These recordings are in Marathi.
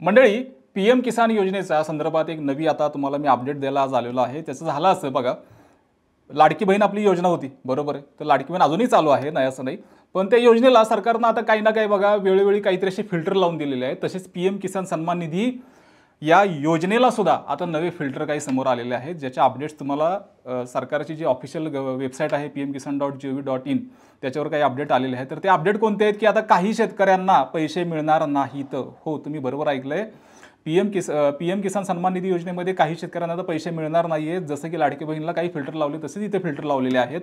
मंडळी, पीएम किसान योजनेच्या संदर्भात एक नवी आता तुम्हाला मी अपडेट द्यायला आज आलेलो आहे। त्याचं झालं असं बघा, लाडकी बहीण आपली योजना होती, बरोबर आहे। तर लाडकी बहीण अजूनही चालू आहे, नाही असं नाही। पण त्या योजनेला सरकारनं आता काही ना काही बघा वेळोवेळी काहीतरी असे फिल्टर लावून दिलेले आहेत। तसेच पीएम किसान सन्मान निधी या योजनेला सुद्धा आता नवे फिल्टर काही समोर आलेले आहेत, ज्याच्या अपडेट्स तुम्हाला सरकारची जी ऑफिशियल वेबसाईट आहे pmkisan.gov.in त्याच्यावर काही अपडेट आलेले आहेत। तर ते अपडेट कोणते आहेत की आता काही शेतकऱ्यांना पैसे मिळणार नाहीत। हो, तुम्ही बरोबर ऐकलंय। पीएम किसान सन्मान निधी योजनेमध्ये काही शेतकऱ्यांना तर पैसे मिळणार नाहीयेत, जसं की लाडकी बहीणला काही फिल्टर लावले तसेच इथे फिल्टर लावलेले आहेत।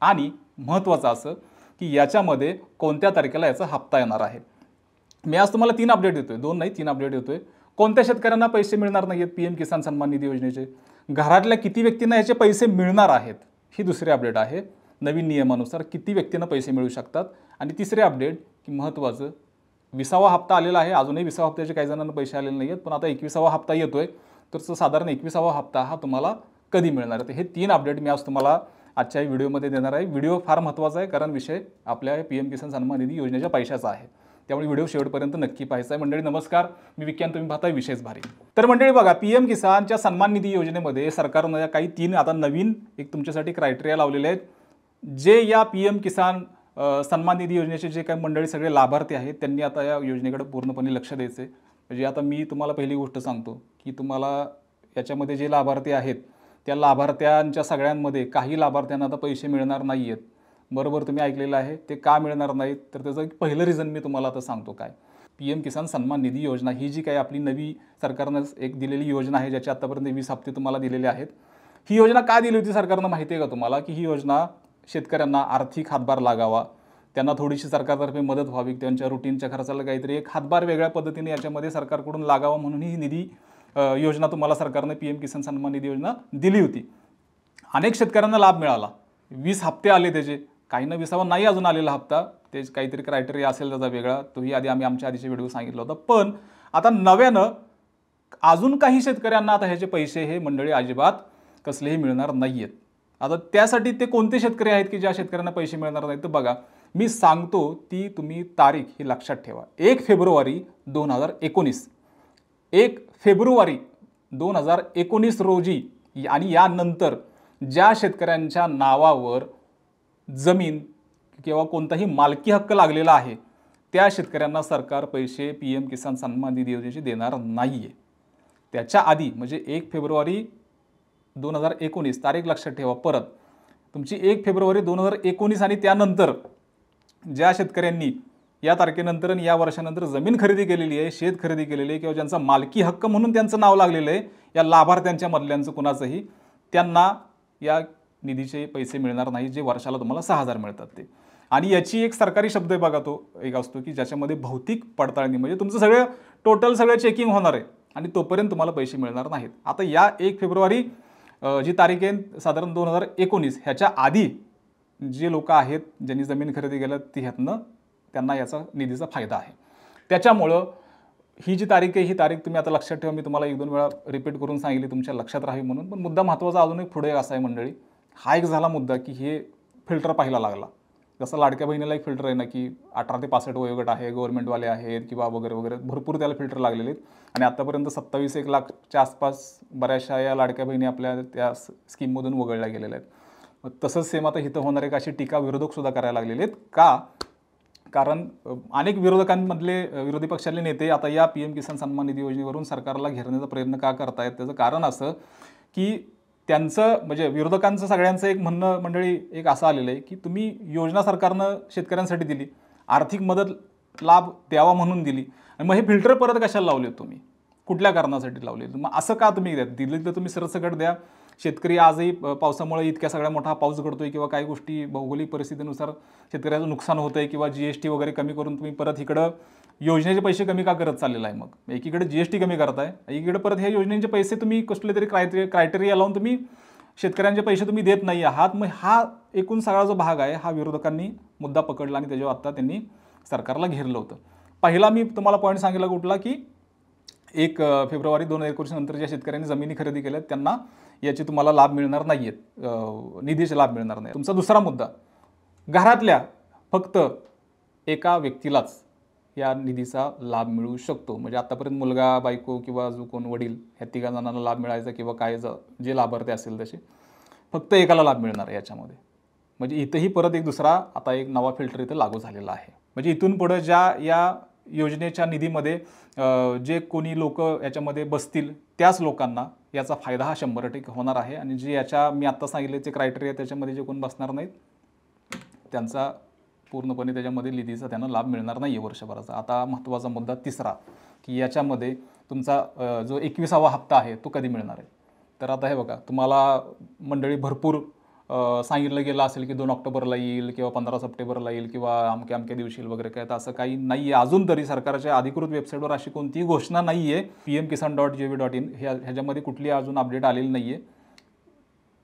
आणि महत्त्वाचं असं की याच्यामध्ये कोणत्या तारखेला याचा हप्ता येणार आहे। मी आज तुम्हाला 3 अपडेट देतोय, 2 नाही 3 अपडेट देतोय। कोणत्या शेतकऱ्यांना पैसे मिळणार नाहीयेत पीएम किसान सन्मान निधी योजनेचे, घरातल्या किती व्यक्तींना याचे पैसे मिळणार आहेत, ही दुसरी अपडेट आहे। नवीन नियमानुसार किती व्यक्तींना पैसे मिळू शकतात। आणि तिसरे अपडेट की महत्त्वाचं, 20वा हप्ता आलेला आहे। अजूनही 20व्या हप्त्याचे काही जणांना पैसे आलेले नाहीयेत, पण आता 21वा हप्ता येतोय। तर साधारण 21वा हप्ता हा तुम्हाला कधी मिळणार आहे, हे 3 अपडेट मी आज तुम्हाला आजच्या व्हिडिओमध्ये देणार आहे। व्हिडिओ फार महत्त्वाचा आहे, कारण विषय आपल्या पीएम किसान सन्मान निधी योजनेच्या पैशाचा आहे, त्यामुळे व्हिडिओ शेवटपर्यंत नक्की पाहायचा आहे। मंडळी नमस्कार, मी विक्यान, तुम्ही पाहताय विशेष भारी। तर मंडळी बघा, पीएम किसानच्या सन्मान निधी योजनेमध्ये सरकारनं काही 3 आता नवीन एक तुमच्यासाठी क्रायटेरिया लावलेले आहेत, जे या पीएम किसान सन्मान निधी योजनेचे जे काही मंडळी सगळे लाभार्थी आहेत त्यांनी आता या योजनेकडे पूर्णपणे लक्ष द्यायचे। म्हणजे आता मी तुम्हाला पहिली गोष्ट सांगतो की तुम्हाला याच्यामध्ये जे लाभार्थी आहेत त्या लाभार्थ्यांच्या सगळ्यांमध्ये काही लाभार्थ्यांना आता पैसे मिळणार नाहीयेत, बरोबर तुम्ही ऐकलेलं आहे। ते का मिळणार नाहीत, तर त्याचं एक पहिलं रिझन मी तुम्हाला आता सांगतो काय। पीएम किसान सन्मान निधी योजना ही जी काही आपली नवी सरकारनं एक दिलेली योजना आहे, ज्याचे आतापर्यंत 20 हप्ते तुम्हाला दिलेले आहेत। ही योजना का दिली होती सरकारनं माहिती आहे का तुम्हाला, की ही योजना शेतकऱ्यांना आर्थिक हातभार लागावा, त्यांना थोडीशी सरकारतर्फे मदत व्हावी, त्यांच्या रुटीनच्या खर्चाला काहीतरी एक हातभार वेगळ्या पद्धतीने याच्यामध्ये सरकारकडून लागावा म्हणून ही निधी योजना तुम्हाला सरकारने पीएम किसान सन्मान निधी योजना दिली होती। अनेक शेतकऱ्यांना लाभ मिळाला, 20 हप्ते आले त्याचे, काहींना 20वा नाही अजून आलेला हप्ता, ते काहीतरी क्रायटेरिया असेल त्याचा वेगळा, तोही आधी आम्ही आमच्या आधीचे व्हिडिओ सांगितलं होतं। पण आता नव्यानं अजून काही शेतकऱ्यांना आता ह्याचे पैसे हे मंडळी अजिबात कसलेही मिळणार नाहीयेत। आता त्यासाठी ते कोणते शेतकरी आहेत की ज्या शेतकऱ्यांना पैसे मिळणार नाहीत, तर बघा मी सांगतो ती तुम्ही तारीख ही लक्षात ठेवा। 1 फेब्रुवारी 2019, 1 फेब्रुवारी 2019 रोजी आणि यानंतर ज्या शेतकऱ्यांच्या नावावर जमीन किंवा कोणताही मालकी हक्क लागलेला आहे त्या शेतकऱ्यांना सरकार पैसे पीएम किसान सन्मान निधी योजनेचे देणार नाहीये। त्याच्या आधी म्हणजे 1 फेब्रुवारी 2019 तारीख लक्षात ठेवा। परत तुमची 1 फेब्रुवारी 2019 आणि त्यानंतर ज्या शेतकऱ्यांनी या तारखेनंतर आणि या वर्षानंतर जमीन खरेदी केलेली आहे, शेत खरेदी केलेली आहे किंवा ज्यांचा मालकी हक्क म्हणून त्यांचं नाव लागलेलं आहे या लाभार्थ्यांच्या मधल्यांचं कुणाचंही, त्यांना या निधीचे पैसे मिळणार नाही, जे वर्षाला तुम्हाला 6000 मिळतात ते। आणि याची एक सरकारी शब्द आहे बघा, तो एक असतो की ज्याच्यामध्ये भौतिक पडताळणी, म्हणजे तुमचं सगळं टोटल सगळं चेकिंग होणार आहे आणि तोपर्यंत तुम्हाला पैसे मिळणार नाहीत। आता या 1 फेब्रुवारी जी तारीख आहे साधारण 2019 ह्याच्या आधी जे लोक आहेत ज्यांनी जमीन खरेदी केलं ती ह्यातनं त्यांना याचा निधीचा फायदा आहे। त्याच्यामुळं ही जी तारीख आहे ही तारीख तुम्ही आता लक्षात ठेवा। मी तुम्हाला 1-2 वेळा रिपीट करून सांगितली तुमच्या लक्षात राहावी म्हणून, पण मुद्दा महत्त्वाचा अजून एक पुढे असा आहे मंडळी, हा एक झाला मुद्दा की हे फिल्टर पाहायला लागला। जसं लाडक्या बहिणीला एक फिल्टर आहे ना की 18 ते 65 वयोगट आहे, गव्हर्नमेंटवाले आहेत किंवा वगैरे वगैरे भरपूर त्याला फिल्टर लागलेले आहेत। आणि आतापर्यंत 27-1 लाखच्या आसपास बऱ्याचशा या लाडक्या बहिणी आपल्या त्या स्कीममधून वगळल्या गेलेल्या आहेत। तसंच सेम आता इथं होणारे अशी टीका विरोधक सुद्धा करायला लागलेले आहेत का, कारण अनेक विरोधकांमधले विरोधी पक्षातले नेते आता या पीएम किसान सन्मान निधी योजनेवरून सरकारला घेरण्याचा प्रयत्न का करतायत, त्याचं कारण असं की त्यांचं म्हणजे विरोधकांचं सगळ्यांचं एक म्हणणं मंडळी एक असं आलेलं आहे की तुम्ही योजना सरकारनं शेतकऱ्यांसाठी दिली, आर्थिक मदत लाभ द्यावा म्हणून दिली, आणि मग हे फिल्टर परत कशाला लावले तुम्ही, कुठल्या कारणासाठी लावले, मग असं का तुम्ही द्या, दिली तर तुम्ही सरसकट द्या। शेतकरी आजही पावसामुळे इतक्या सगळ्या मोठा पाऊस घडतोय किंवा काही गोष्टी भौगोलिक परिस्थितीनुसार शेतकऱ्याचं नुकसान होतंय किंवा जीएसटी वगैरे कमी करून तुम्ही परत इकडं योजनेचे पैसे कमी का करत चाललेला आहे। मग एकीकडे जीएसटी कमी करताय, एकीकडे परत ह्या योजनेचे पैसे तुम्ही कसले तरी क्रायटेरिया लावून तुम्ही शेतकऱ्यांचे पैसे तुम्ही देत नाही आहात। मग हा एकूण सगळा जो भाग आहे हा विरोधकांनी मुद्दा पकडला आणि त्याच्यावर आता त्यांनी सरकारला घेरलं होतं। पहिला मी तुम्हाला पॉईंट सांगितला कुठला की 1 फेब्रुवारी 2019 नंतर ज्या शेतकऱ्यांनी जमिनी खरेदी केल्यात त्यांना याचे तुम्हाला लाभ मिळणार नाहीयेत, निधीचे लाभ मिळणार नाही। तुमचा दुसरा मुद्दा, घरातल्या फक्त एका व्यक्तीलाच या निधीचा लाभ मिळू शकतो. म्हणजे आतापर्यंत मुलगा, बायको किंवा जो कोण वडील ह्या तिघा जणांना लाभ मिळायचा किंवा काय जे लाभार्थी असेल तसे फक्त एकाला लाभ मिळणार आहे याच्यामध्ये. म्हणजे इथंही परत एक दुसरा आता एक नवा फिल्टर इथं लागू झालेला आहे. म्हणजे इथून पुढं या योजनेच्या निधीमध्ये जे कोणी लोक याच्यामध्ये बसतील त्याच लोकांना याचा फायदा हा 100% होणार आहे. आणि जे मी आत्ता सांगितले ते क्रायटेरिया त्याच्यामध्ये जे कोण बसणार नाहीत त्यांचा पूर्णपणे त्याच्यामध्ये निधीचा त्यांना लाभ मिळणार नाही आहे वर्षभराचा. आता महत्त्वाचा मुद्दा तिसरा, की याच्यामध्ये तुमचा जो 21वा हप्ता आहे तो कधी मिळणार आहे. तर आता हे बघा, तुम्हाला मंडळी भरपूर सांगितलं गेलं असेल की 2 ऑक्टोबरला येईल किंवा 15 सप्टेंबरला येईल किंवा अमक्या अमक्या दिवशी येईल वगैरे काय. तर असं काही नाही आहे अजून तरी. सरकारच्या अधिकृत वेबसाईटवर अशी कोणतीही घोषणा नाही आहे. pmkisan.gov.in ह्याच्यामध्ये कुठली अजून अपडेट आलेली नाही आहे.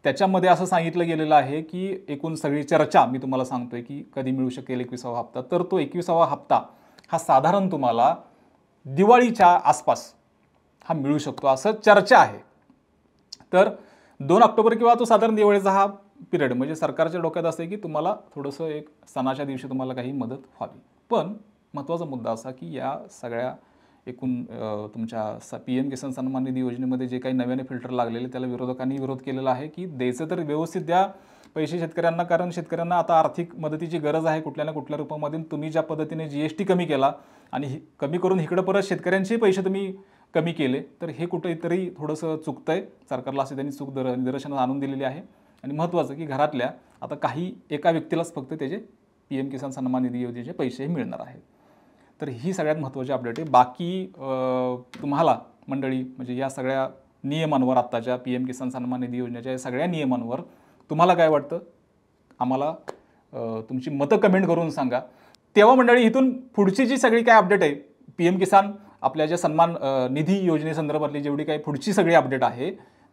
त्याच्यामध्ये असं सांगितलं गेलेलं आहे की एकूण सगळी चर्चा मी तुम्हाला सांगतोय की कधी मिळू शकेल 21वा हप्ता. तर तो 21वा हप्ता हा साधारण तुम्हाला दिवाळीच्या आसपास हा मिळू शकतो असं चर्चा आहे. तर 2 ऑक्टोबर किंवा तो साधारण दिवाळीचा हा पिरियड म्हणजे सरकारच्या डोक्यात असं आहे की तुम्हाला थोडंसं एक सणाच्या दिवशी तुम्हाला काही मदत व्हावी. पण महत्त्वाचा मुद्दा असा की या सगळ्या एकूण तुमच्या PM किसान सन्मान निधी योजनेमध्ये जे काही नव्याने फिल्टर लागलेले त्याला विरोधकांनी विरोध केलेला आहे की द्यायचं तर व्यवस्थित द्या पैसे शेतकऱ्यांना, कारण शेतकऱ्यांना आता आर्थिक मदतीची गरज आहे कुठल्या ना कुठल्या रूपामध्ये. तुम्ही ज्या पद्धतीने GST कमी केला आणि कमी करून इकडं परत शेतकऱ्यांचे पैसे तुम्ही कमी केले तर हे कुठेतरी थोडंसं चुकतंय. सरकारला असे त्यांनी चूक निदर्शनास आणून दिलेली आहे. आणि महत्त्वाचं की घरातल्या आता काही एका व्यक्तीलाच फक्त त्याचे PM किसान सन्मान निधी योजनेचे पैसेही मिळणार आहेत. तर ही सगळ्यात महत्त्वाची अपडेट आहे. बाकी तुम्हाला मंडळी म्हणजे या सगळ्या नियमांवर आत्ताच्या PM किसान सन्मान निधी योजनेच्या या सगळ्या नियमांवर तुम्हाला काय वाटतं आम्हाला तुमची मतं कमेंट करून सांगा. तेव्हा मंडळी इथून पुढची जी सगळी काय अपडेट आहे PM किसान आपल्या ज्या सन्मान निधी योजनेसंदर्भातली जेवढी काही पुढची सगळी अपडेट आहे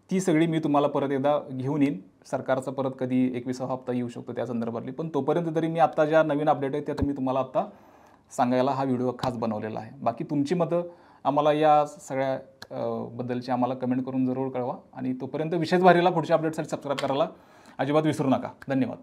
ती सगळी मी तुम्हाला परत एकदा घेऊन येईन. सरकारचा परत कधी 21वा हप्ता येऊ शकतो त्या संदर्भातली. पण तोपर्यंत तरी मी आत्ता ज्या नवीन अपडेट आहेत त्या मी तुम्हाला आत्ता सांगायला हा व्हिडिओ खास बनवलेला आहे. बाकी तुमची मतं आम्हाला या सगळ्या बद्दलची आम्हाला कमेंट करून जरूर कळवा. आणि तोपर्यंत विशेष भारीला पुढच्या अपडेटसाठी सबस्क्राईब करायला अजिबात विसरू नका. धन्यवाद.